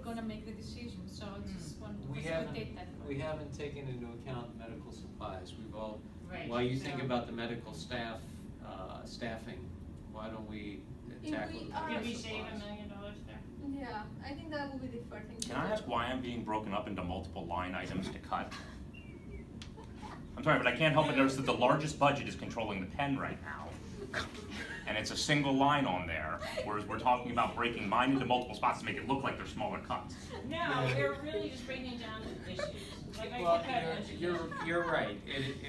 gonna make the decision, so I just want to We facilitate that. We haven't taken into account medical supplies. We've all, Right. while you think So- about the medical staff, staffing, why don't we tackle the medical Did we save supplies? $1 million there? Yeah, I think that would be the first thing to do. Can I ask why I'm being broken up into multiple line items to cut? I'm sorry, but I can't help but notice that the largest budget is controlling the pen right now. And it's a single line on there, whereas we're talking about breaking mine into multiple spots to make it look like they're smaller cuts. No, we're really just bringing it down to issues. Like I Well, get that. you're right,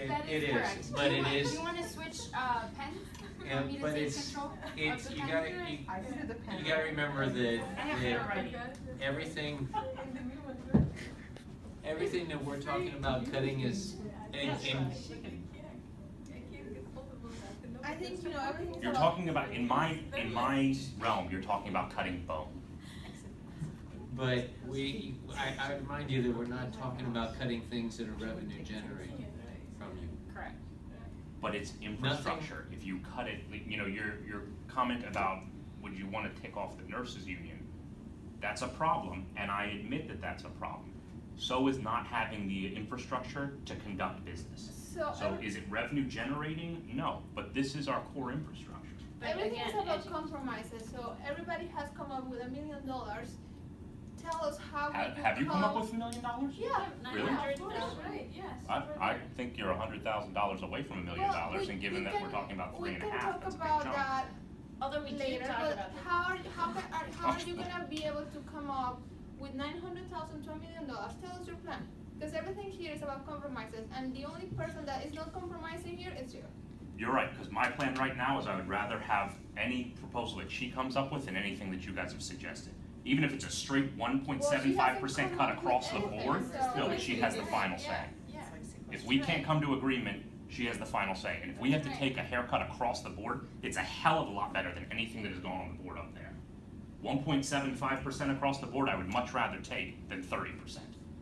That it is correct. is, but it is, You wanna switch, pens? yeah, Want me to but take it's, control of it's, the you pen? gotta, I can do the pen. you gotta remember that, I have that handwriting. everything, everything that we're talking about cutting is, in, I think, you know, everything's You're about- talking about, in my realm, you're talking about cutting bone. but I remind you that we're not talking about cutting things that are revenue generating from you. Correct. But it's infrastructure. If you cut it, you know, your comment about would you want to take off the nurses union, that's a problem, and I admit that that's a problem. So is not having the infrastructure to conduct business. So is it revenue generating? No, but this is our core infrastructure. But everything is again, about compromises, so everybody has come up with $1 million. Tell us how we can Have you come up with $1 million? Yeah. Really? Of course, right, yes. I think you're $100,000 away from $1 million, and given that we're talking about 3.5, that's a big We can talk chunk. about that although we did later, talk but about that. how are you gonna be able to come up with $900,000 to $1 million? Tell us your plan, because everything here is about compromises, and the only person that is not compromising here is you. You're right, because my plan right now is I would rather have any proposal that she comes up with than anything that you guys have suggested. Even if it's a straight 1.75% cut across the board, no, but she has the final say. Yeah. If we can't come to agreement, she has the final say. And if we have to take a haircut across the board, it's a hell of a lot better than anything that is going on the board up there. 1.75% across the board, I would much rather take than 30%.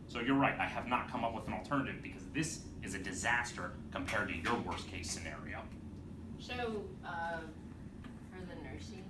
So you're right, I have not come up with an alternative because this is a disaster compared to your worst case scenario. So, for the nursing